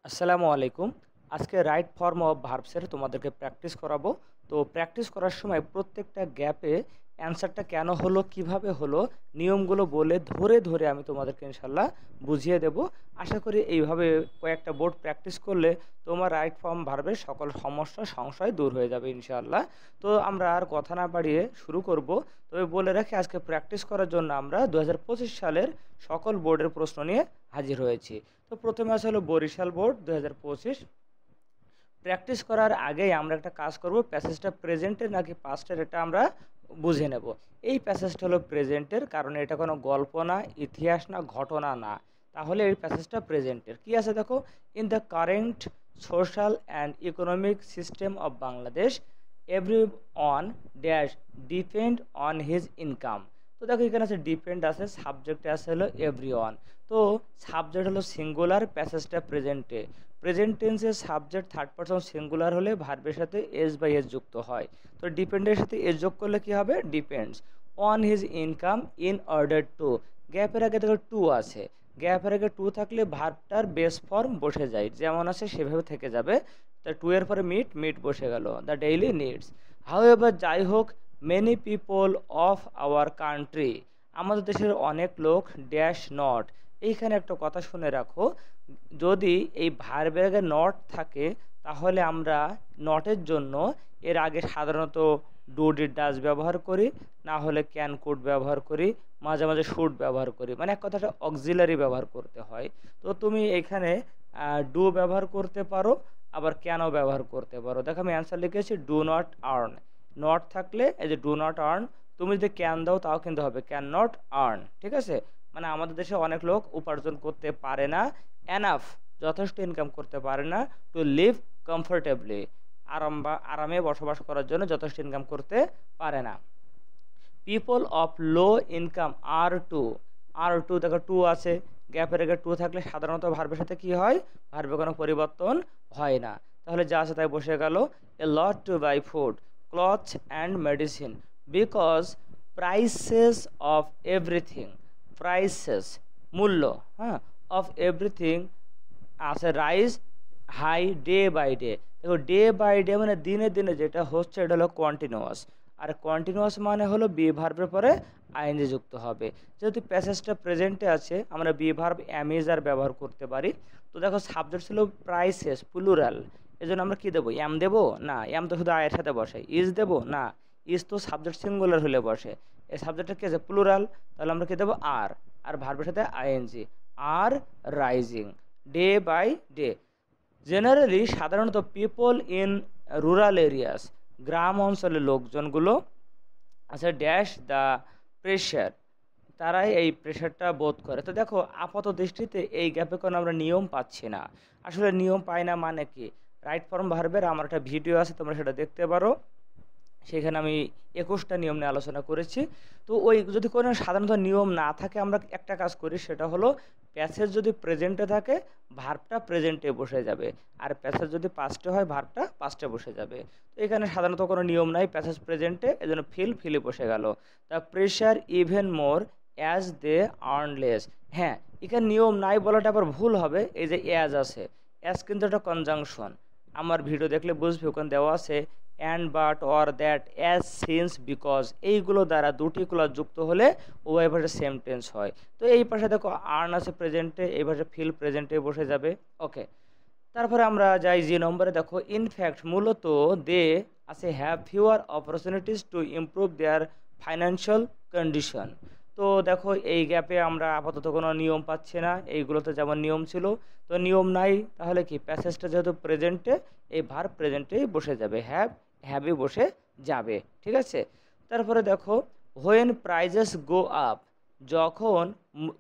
আসসালামু আলাইকুম। আজকে রাইট ফর্ম অফ ভার্বসের তোমাদেরকে প্র্যাকটিস করাবো। তো প্র্যাকটিস করার সময় প্রত্যেকটা গ্যাপে অ্যান্সারটা কেন হলো, কিভাবে হলো, নিয়মগুলো বলে ধরে ধরে আমি তোমাদেরকে ইনশাল্লাহ বুঝিয়ে দেব। আশা করি এইভাবে কয়েকটা বোর্ড প্র্যাকটিস করলে তোমার রাইট ফর্ম ভার্বের সকল সমস্যা সংশয় দূর হয়ে যাবে ইনশাআল্লাহ। তো আমরা আর কথা না বাড়িয়ে শুরু করব। তবে বলে রাখি, আজকে প্র্যাকটিস করার জন্য আমরা 2025 সালের সকল বোর্ডের প্রশ্ন নিয়ে হাজির হয়েছি। তো প্রথমে আছে হলো বরিশাল বোর্ড 2025। প্র্যাকটিস করার আগেই আমরা একটা কাজ করব, প্যাসেজটা প্রেজেন্টের নাকি পাস্টের এটা আমরা বুঝে নেব। এই প্যাসেজটা হলো প্রেজেন্টের, কারণ এটা কোনো গল্প না, ইতিহাস না, ঘটনা না। তাহলে এই প্যাসেজটা প্রেজেন্টের। কি আছে দেখো, in the current social and economic system of Bangladesh every on dash depend on his income. তো দেখো এখানে আছে ডিপেন্ড, আছে সাবজেক্টে আছে হলো এভরি ওয়ান। তো সাবজেক্ট হলো সিঙ্গুলার, প্যাসেজটা প্রেজেন্টে। প্রেজেন্ট টেন্সের সাবজেক্ট থার্ড পারসন সিঙ্গুলার হলে ভার্বের সাথে এস বাই এস যুক্ত হয়। তো ডিপেন্ডের সাথে এস যোগ করলে কি হবে, depends on his income in order to. গ্যাপের আগে দেখো টু আছে, গ্যাপের আগে টু থাকলে ভার্বটার বেস ফর্ম বসে যায়, যেমন আছে সেভাবে থেকে যাবে। তা টু এর পরে মিট, মিট বসে গেল, the daily needs. How ever, যাই হোক, many people of our country, আমাদের দেশের অনেক লোক ড্যাশ নট। এইখানে একটা কথা শুনে রাখো, যদি এই ভার্বের আগে নট থাকে তাহলে আমরা নটের জন্য এর আগে সাধারণত ডু ডিড ডাজ ব্যবহার করি, না হলে ক্যান কুড ব্যবহার করি, মাঝে মাঝে শুড ব্যবহার করি, মানে এক কথাটা অক্সিলারি ব্যবহার করতে হয়। তো তুমি এখানে ডু ব্যবহার করতে পারো, আবার ক্যানও ব্যবহার করতে পারো। দেখো আমি অ্যান্সার লিখেছি ডু নট আর্ন। নট থাকলে এই যে ডু নট আর্ন, তুমি যদি ক্যান দাও তাও কিন্তু হবে ক্যান নট আর্ন। ঠিক আছে, মানে আমাদের দেশে অনেক লোক উপার্জন করতে পারে না, এনাফ যথেষ্ট ইনকাম করতে পারে না, টু লিভ কমফোর্টেবলি, আরামে বসবাস করার জন্য যথেষ্ট ইনকাম করতে পারে না। People of low income are too দেখো টু আছে, গ্যাপের আগে টু থাকলে সাধারণত ভার্বের সাথে কি হয়, ভার্বে কোনো পরিবর্তন হয় না। তাহলে যা আছে তাই বসে গেল। A lot to buy food, cloth and medicine, because prices of everything, prices মূল্য, হ্যাঁ, অফ এভরিথিং আছে rise high day by day. দেখো ডে বাই ডে মানে দিনে দিনে যেটা হচ্ছে এটা হলো কন্টিনিউয়াস, আর কন্টিনিউয়াস মানে হলো বি ভার্বের পরে আইএনজি যুক্ত হবে। যেহেতু প্যাসেজটা প্রেজেন্টে আছে আমরা বি ভার্ব অ্যামিজার ব্যবহার করতে পারি। তো দেখো সাবজেক্ট ছিল প্রাইসেস প্লুরাল, এই জন্য আমরা কি দেবো, এম দেবো না, এম তো শুধু আয়ের সাথে বসে। ইজ দেবো না, ইজ তো সাবজেক্ট সিঙ্গুলার হলে বসে। এই সাবজেক্টটা কি আছে, প্লুরাল, তাহলে আমরা কি দেবো আর, আর ভার্বের সাথে ING, are rising day by day. Generally সাধারণত পিপল ইন রুরাল এরিয়াস, গ্রাম অঞ্চলের লোকজনগুলো আছে ড্যাশ দ্য প্রেশার, তারাই এই প্রেশারটা বোধ করে। তো দেখো আপাত দৃষ্টিতে এই গ্যাপে কোনো আমরা নিয়ম পাচ্ছি না। আসলে নিয়ম পাই না মানে কি, রাইট ফর্ম ভার্বের আমার একটা ভিডিও আছে, তোমরা সেটা দেখতে পারো, সেখানে আমি 21টা নিয়ম নিয়ে আলোচনা করেছি। তো ওই যদি কোনো সাধারণত নিয়ম না থাকে আমরা একটা কাজ করি, সেটা হলো প্যাসেজ যদি প্রেজেন্টে থাকে ভার্বটা প্রেজেন্টে বসে যাবে, আর প্যাসেজ যদি পাস্টে হয় ভার্বটা পাস্টে বসে যাবে। তো এখানে সাধারণত কোনো নিয়ম নাই, প্যাসেজ প্রেজেন্টে, এজন্য ফিলে বসে গেল। The pressure even more as they earn less. হ্যাঁ, এখানে নিয়ম নাই বলাটা আবার ভুল হবে, এই যে অ্যাজ আছে, অ্যাজ কিন্তু একটা কনজাংশন, আমার ভিডিও দেখলে বুঝবে ওখানে দেওয়া আছে and but or that as since because, এইগুলো দ্বারা দুটি ক্লজ যুক্ত হলে উভয় ভাষা সেম টেন্স হয়। তো এই পাশে দেখো আর্ন আছে প্রেজেন্টে, এই পাশে ফিল প্রেজেন্টে বসে যাবে। ওকে, তারপরে আমরা যাই যে নম্বরে, দেখো ইনফ্যাক্ট মূলত দে আছে have fewer opportunities to improve there financial condition. তো দেখো এই গ্যাপে আমরা আপাতত কোনো নিয়ম পাচ্ছি না, এইগুলোতে যেমন নিয়ম ছিল, তো নিয়ম নাই, তাহলে কি প্যাসেজটা যেহেতু প্রেজেন্টে এই ভার্ব প্রেজেন্টেই বসে যাবে, হ্যাভই বসে যাবে। ঠিক আছে, তারপরে দেখো হোয়েন প্রাইজেস গো আপ, যখন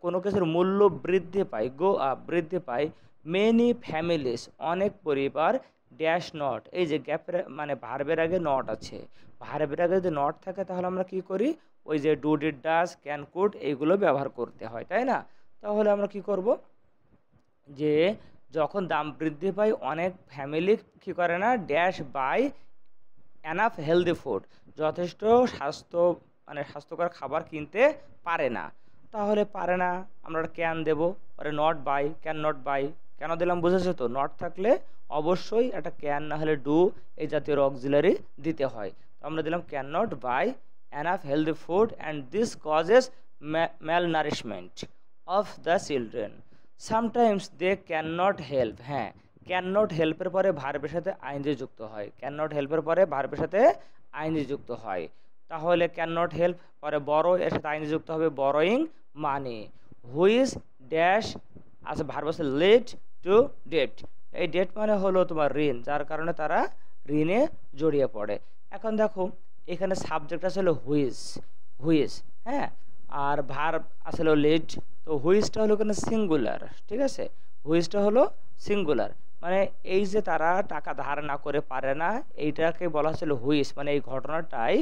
কোনো কিছুর মূল্য বৃদ্ধি পায়, গো আপ বৃদ্ধি পায়, মেনি ফ্যামিলিস অনেক পরিবার ড্যাশ নট, এই যে গ্যাপের মানে ভার্বের আগে নট আছে, ভার্বের আগে যদি নট থাকে তাহলে আমরা কি করি, ওই যে do did does can could এইগুলো ব্যবহার করতে হয়, তাই না? তাহলে আমরা কি করব, যে যখন দাম বৃদ্ধি পায় অনেক ফ্যামিলি কি করে না, dash buy enough healthy food, যথেষ্ট স্বাস্থ্যকর খাবার কিনতে পারে না। তাহলে পারে না আমরা ক্যান দেব, পরে not buy, can not buy, কেন দিলাম বুঝেছো তো? নট থাকলে অবশ্যই একটা ক্যান না হলে ডু এই জাতীয় অক্সিলারি দিতে হয়। তো আমরা দিলাম can not buy enough healthy food and this causes malnourishment of the children. Sometimes they cannot help. হ্যাঁ, ক্যান নট হেল্পের পরে ভার্বের সাথে আইএনজি যুক্ত হয়। ক্যান নট হেল্পের পরে ভার্বের সাথে আইএনজি যুক্ত হয়। তাহলে ক্যান নট হেল্প পরে বড়ো, এর সাথে আইএনজি যুক্ত হবে বড়োয়িং মানি। হুইজ ড্যাশ আচ্ছা ভার্ব আছে লেড টু ডেট। এই ডেট মানে হলো তোমার ঋণ, যার কারণে তারা ঋণে জড়িয়ে পড়ে। এখন দেখো এখানে সাবজেক্ট আছে হলো হুইজ, হুইজ, হ্যাঁ, আর ভার্ব আসলে লেড। তো হুইজটা হলো কেন সিঙ্গুলার, ঠিক আছে, হুইজটা হলো সিঙ্গুলার, মানে এই যে তারা টাকা ধার না করে পারে না, এইটাকে বলা হচ্ছিল হুইজ, মানে এই ঘটনাটাই।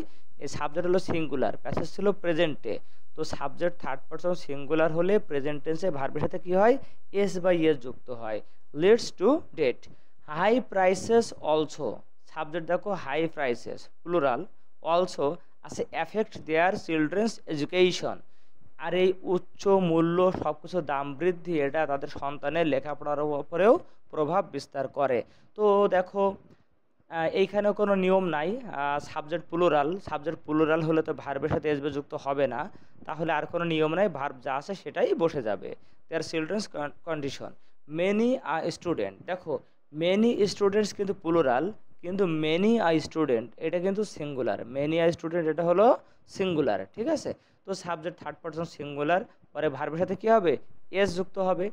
এই সাবজেক্ট হলো সিঙ্গুলার, প্যাসেজ ছিল প্রেজেন্টে। তো সাবজেক্ট থার্ড পারসন সিঙ্গুলার হলে প্রেজেন্ট টেন্সে ভার্বের সাথে কি হয়, এস বাই এস যুক্ত হয়। Leads to debt. High prices also, subject দেখো হাই প্রাইসেস প্লুরাল, অলসো আছে এফেক্ট দেয়ার চিলড্রেন্স এডুকেশন। আর এই উচ্চ মূল্য সব কিছু দাম বৃদ্ধি এটা তাদের সন্তানের লেখাপড়ার উপরেও প্রভাব বিস্তার করে। তো দেখো এইখানেও কোনো নিয়ম নাই, সাবজেক্ট প্লুরাল হলে তো ভার্বের সাথে এসবে যুক্ত হবে না, তাহলে আর কোনো নিয়ম নাই, ভার্ব যা আছে সেটাই বসে যাবে। দেয়ার চিলড্রেন্স কন্ডিশন। মেনি স্টুডেন্ট, দেখো মেনি স্টুডেন্টস কিন্তু প্লুরাল, কিন্তু মেনি স্টুডেন্ট এটা কিন্তু সিঙ্গুলার। মেনি স্টুডেন্ট এটা হলো সিঙ্গুলার, ঠিক আছে। তো সাবজেক্ট থার্ড পারসন সিঙ্গুলার, পরে ভার্বের সাথে কি হবে, এস যুক্ত হবে।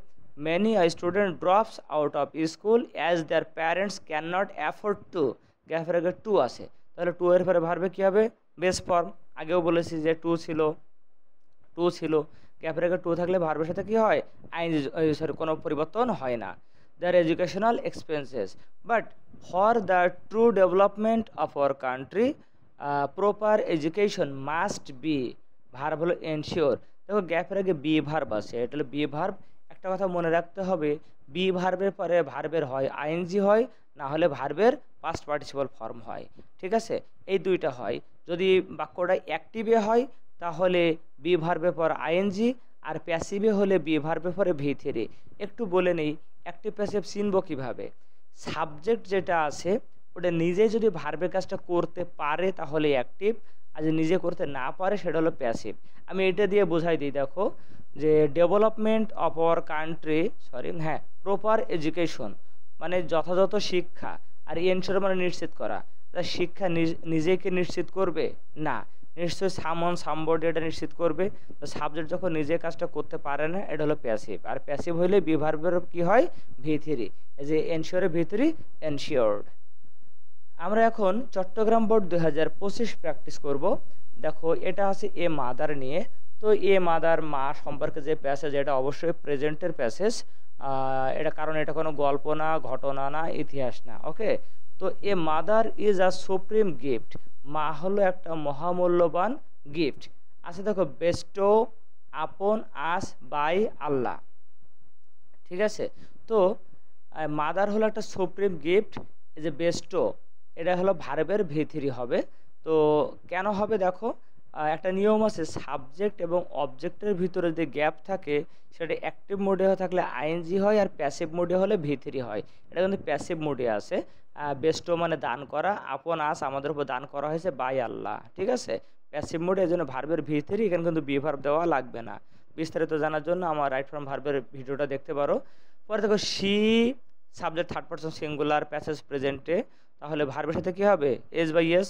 Many a student drops out of school as their parents cannot afford to, গ্যাপের আগে টু আসে, তাহলে টু এর পরে ভার্বে কি হবে, বেস ফর্ম। আগেও বলেছি যে টু ছিল, গ্যাপের আগে টু থাকলে ভার্বের সাথে কি হয়, আইএনজি, সরি, কোনো পরিবর্তন হয় না। Their educational expenses, but for the true development of our country proper education must be, verb হলো এনশিওর। দেখো গ্যাপের আগে বি ভার্ব আছে, এটা হলো বি ভার্ব। একটা কথা মনে রাখতে হবে, বি ভার্বের পরে ভার্বের হয় আইএনজি হয়, না হলে ভার্বের পাস্ট পার্টিসিপল ফর্ম হয়, ঠিক আছে, এই দুইটা হয়। যদি বাক্যটা অ্যাক্টিভে হয় তাহলে বি ভার্বের পর আইএনজি, আর প্যাসিভে হলে বি ভার্বের পরে ভি থ্রি। একটু বলে নেই অ্যাক্টিভ প্যাসিভ চিনবো কীভাবে। সাবজেক্ট যেটা আছে ওটা নিজে যদি ভার্বের কাজটা করতে পারে তাহলে অ্যাক্টিভ, আর যদি নিজে করতে না পারে সেটা হলো প্যাসিভ। আমি এটা দিয়ে বোঝাই দিই, দেখো যে ডেভেলপমেন্ট অফ আওয়ার কান্ট্রি, হ্যাঁ, প্রপার এডুকেশন মানে যথাযথ শিক্ষা, আর এনশিওর মানে নিশ্চিত করা। তা শিক্ষা নিজেকে নিশ্চিত করবে না, নিশ্চয়ই সামবডি এটা নিশ্চিত করবে। তো সাবজেক্ট যখন নিজে কাজটা করতে পারে না এটা হলো প্যাসিভ, আর প্যাসিভ হইলে বি ভার্বের কি হয়, ভি থ্রি, এই যে এনশিওরের ভি থ্রি এনশিওর্ড। আমরা এখন চট্টগ্রাম বোর্ড 2025 প্র্যাকটিস করব। দেখো এটা আছে এ মাদার নিয়ে। তো এ মাদার, মা সম্পর্কে যে প্যাসেজ, এটা অবশ্যই প্রেজেন্টের প্যাসেজ। এটা কারণ এটা কোনো গল্প না, ঘটনা না, ইতিহাস না, ওকে। তো a mother is a supreme gift, মা হলো একটা মহামূল্যবান গিফট। আচ্ছা দেখো বেস্টো আপন আস বাই আল্লাহ, ঠিক আছে। তো মাদার হলো একটা সুপ্রিম গিফট, এই যে বেস্টো এটা হলো ভার্বের ভি থ্রি হবে। তো কেন হবে দেখো, একটা নিয়ম আছে, সাবজেক্ট এবং অবজেক্টের ভিতরে যে গ্যাপ থাকে সেটা অ্যাক্টিভ মোডে থাকলে আইএনজি হয়, আর প্যাসিভ মোডে হলে ভি থ্রি হয়। এটা কিন্তু প্যাসিভ মোডে আছে। বেস্টো মানে দান করা, আপন আস আমাদের উপর দান করা হয়েছে বাই আল্লাহ, ঠিক আছে, প্যাসিভ মোডে, এই জন্য ভার্বের ভি থ্রি, এখানে কিন্তু বি ভার্ব দেওয়া লাগবে না। বিস্তারিত জানার জন্য আমার রাইট ফ্রম ভার্বের ভিডিওটা দেখতে পারো। পরে দেখো she, subject third person singular, passage প্রেজেন্টে, তাহলে ভার্বের সাথে কি হবে, এস বাই এস,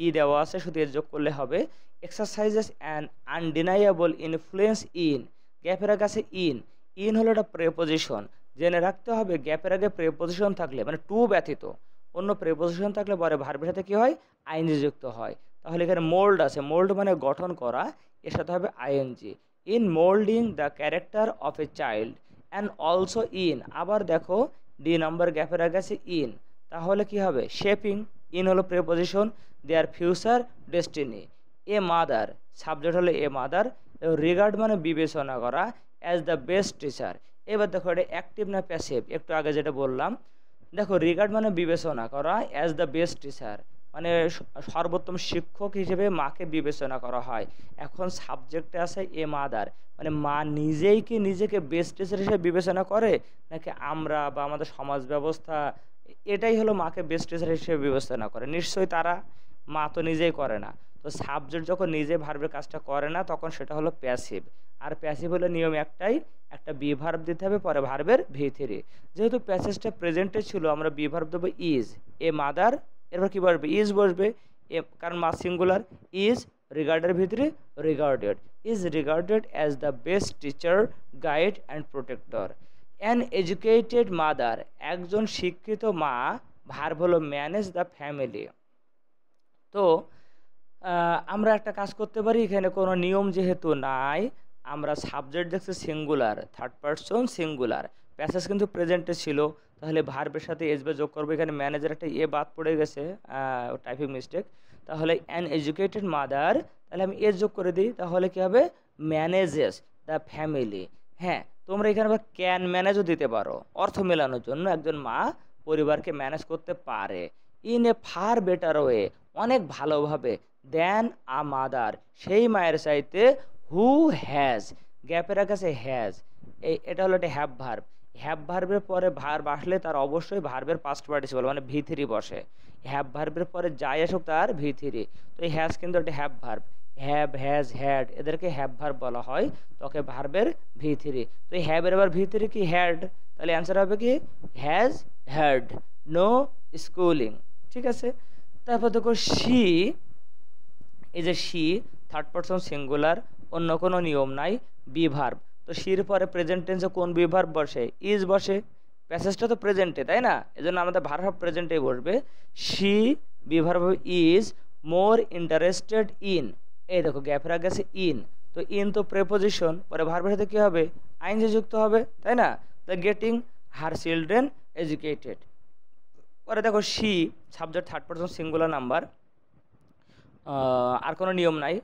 ই দেওয়া আছে, শুধু এস যোগ করলে হবে। এক্সারসাইজেস অ্যান্ড আনডিনাইয়েবল ইনফ্লুয়েন্স ইন, গ্যাপের আগে আছে ইন হলো একটা প্রেপোজিশন, জেনে রাখতে হবে গ্যাপের আগে প্রেপোজিশন থাকলে, মানে টু ব্যতীত অন্য প্রেপোজিশন থাকলে পরে ভার্বের সাথে কি হয়, আইএনজি যুক্ত হয়। তাহলে এখানে মোল্ড আছে, মোল্ড মানে গঠন করা, এর সাথে হবে ING. In moulding the character of a child and also in, আবার দেখো ডি নাম্বার গ্যাপের আগে আছে ইন, তাহলে কি হবে, শেপিং, ইন হলো preposition, there future destiny. A mother, subject হলো এ মাদার, রিগার্ড মানে বিবেচনা করা, অ্যাজ দ্য বেস্ট টিচার। এবার দেখো এটা অ্যাক্টিভ না প্যাসিভ, একটু আগে যেটা বললাম, দেখো রিগার্ড মানে বিবেচনা করা, অ্যাজ দ্য বেস্ট টিচার, মানে সর্বোত্তম শিক্ষক হিসেবে মাকে বিবেচনা করা হয়। এখন সাবজেক্টে আছে এ মাদার, মানে মা নিজেই কি নিজেকে বেস্ট টিচার হিসেবে বিবেচনা করে, নাকি আমরা বা আমাদের সমাজ ব্যবস্থা এটাই হলো মাকে বেস্ট টিচার হিসেবে বিবেচনা করে? নিশ্চয়ই তারা, মা তো নিজেই করে না। তো সাবজেক্ট যখন নিজে ভার্বের কাজটা করে না তখন সেটা হলো প্যাসিভ। আর প্যাসিভ হলে নিয়ম একটাই, একটা বি ভার্ব দিতে হবে পরে ভার্বের ভি থ্রি। যেহেতু প্যাসেজটা প্রেজেন্টে ছিল আমরা বি ভার্ব দেবো ইজ, এ মাদার, এরপর কী বসবে, ইজ বসবে। এ কারণ মা সিঙ্গুলার, ইজ রিগার্ডের ভিতরে regarded, is regarded as the best teacher, guide and protector. An educated mother, একজন শিক্ষিত মা, ভার্ব হলো ম্যানেজ দ্য ফ্যামিলি। তো আমরা একটা কাজ করতে পারি, এখানে কোনো নিয়ম যেহেতু নাই, আমরা সাবজেক্ট দেখছি singular, third person singular, passage কিন্তু প্রেজেন্টে ছিল, তাহলে ভার্বের সাথে এসবে যোগ করবো। এখানে ম্যানেজার একটা এ বাদ পড়ে গেছে, টাইপিং মিস্টেক। তাহলে অ্যান এডুকেটেড মাদার, তাহলে আমি এস যোগ করে দিই, তাহলে কী হবে, ম্যানেজেস দ্য ফ্যামিলি। হ্যাঁ, তোমরা এখানে আবার ক্যান ম্যানেজও দিতে পারো, অর্থ মেলানোর জন্য একজন মা পরিবারকে ম্যানেজ করতে পারে in a far better way, অনেক ভালোভাবে, দেন আ মাদার, সেই মায়ের চাইতে, হু হ্যাজ, গ্যাপের কাছে হ্যাজ, এটা হলো একটা হ্যাভ ভার্ব। হ্যাভ ভার্বের পরে ভার্ব আসলে তার অবশ্যই ভার্বের পাস্ট পার্টিসিপল মানে ভি থ্রি বসে। হ্যাভ ভার্বের পরে যাই আসুক তার ভি থ্রি। তো এই হ্যাজ কিন্তু একটা have verb, have, has, had, এদেরকে হ্যাভ ভার্ব বলা হয়, তোকে ভার্বের ভি থ্রি। তো এই হ্যাভের আবার ভি থ্রি কি, হ্যাড, তাহলে অ্যান্সার হবে কি, হ্যাজ হ্যাড নো স্কুলিং। ঠিক আছে, তারপর দেখো শি, এই যে শি থার্ড পারসন সিঙ্গুলার, অন্য কোনো নিয়ম নাই, বি ভার্ব। তো শির পরে প্রেজেন্ট টেন্সে কোন বি ভার্ব বসে, ইজ বসে, প্যাসেজটা তো প্রেজেন্টে তাই না, এজন্য আমাদের ভার্ব প্রেজেন্টেই বসবে। She be verb is more interested in, এই দেখো গ্যাপের আগে আছে ইন, তো ইন তো প্রেপোজিশন, পরে ভার্বের সাথে কী হবে, আইনজে যুক্ত হবে তাই না, the getting her children educated. পরে দেখো she subject third person singular number, আর কোনো নিয়ম নাই,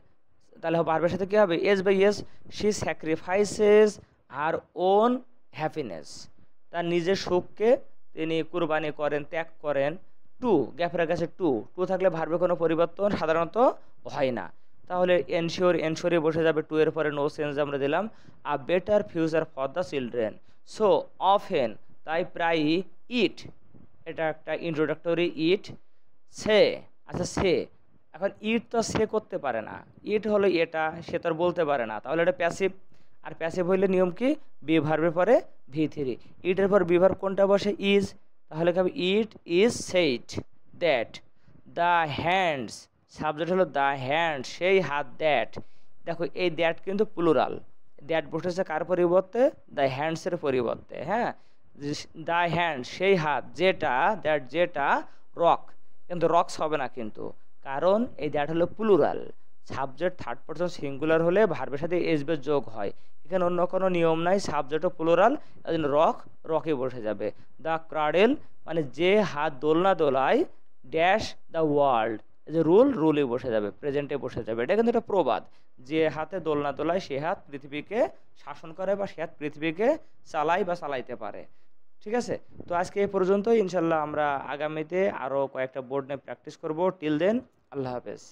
তাহলে ভার্বের সাথে কী হবে, S by S, she sacrifices her own happiness, তার নিজের সুখকে তিনি কুরবানি করেন, ত্যাগ করেন। টু, গ্যাপের কাছে টু, টু থাকলে ভার্বে কোনো পরিবর্তন সাধারণত হয় না, তাহলে এনশিওর, এনশিওরে বসে যাবে, টু এর পরে নো চেঞ্জ আমরা দিলাম। A better future for the children, so often, তাই প্রায়ই, ইট, এটা একটা ইন্ট্রোডাক্টরি, ইট, সে, আচ্ছা সে, এখন ইট তো সে করতে পারে না, ইট হলো এটা, সে তো আর বলতে পারে না, তাহলে এটা প্যাসিভ। আর প্যাসিভ হইলে নিয়ম কি, বি ভার্বের পরে ভি থ্রি, ইটের পর বি ভার্ব কোনটা বসে, ইজ, তাহলে কি হবে, it is said that the hands, subject হলো দ্য হ্যান্ড, সেই হাত, দ্যাট, দেখো এই দ্যাট কিন্তু প্লুরাল, দ্যাট বসেছে কার পরিবর্তে, দ্য হ্যান্ডসের পরিবর্তে। হ্যাঁ, দ্য হ্যান্ড সেই হাত, যেটা, দ্যাট যেটা রক, কিন্তু রক্স হবে না কিন্তু, কারণ এই দ্যাট হলো plural, subject third person singular হলে ভার্বের সাথে এসবে যোগ হয়, এখানে অন্য কোনো নিয়ম নাই, সাবজেক্টও প্লুরাল, এই জন্য রক, রকে বসে যাবে। দ্য ক্রাডেল, মানে যে হাত দোলনা দোলায়, ড্যাশ দ্য ওয়ার্ল্ড, এই যে রুল, রুলে বসে যাবে, প্রেজেন্টে বসে যাবে, এটা কিন্তু একটা প্রবাদ, যে হাতে দোলনা দোলায় সে হাত পৃথিবীকে শাসন করে, বা সে হাত পৃথিবীকে চালায় বা চালাইতে পারে। ঠিক আছে, তো আজকে এই পর্যন্তই, ইনশাল্লাহ আমরা আগামীতে আরও কয়েকটা বোর্ড নিয়ে প্র্যাকটিস করব। টিল দেন, আল্লাহ হাফেজ।